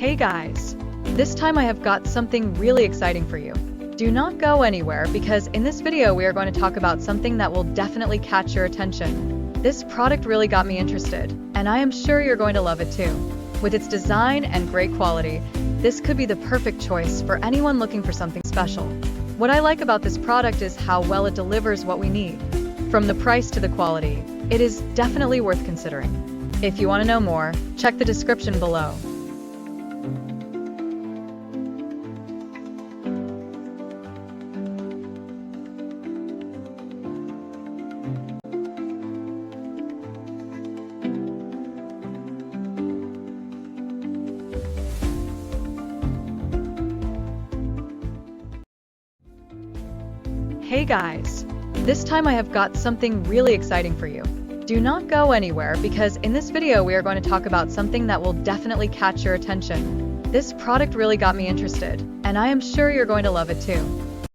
Hey guys! This time I have got something really exciting for you. Do not go anywhere because in this video we are going to talk about something that will definitely catch your attention. This product really got me interested, and I am sure you're going to love it too. With its design and great quality, this could be the perfect choice for anyone looking for something special. What I like about this product is how well it delivers what we need. From the price to the quality, it is definitely worth considering. If you want to know more, check the description below. Hey guys! This time I have got something really exciting for you. Do not go anywhere because in this video we are going to talk about something that will definitely catch your attention. This product really got me interested, and I am sure you're going to love it too.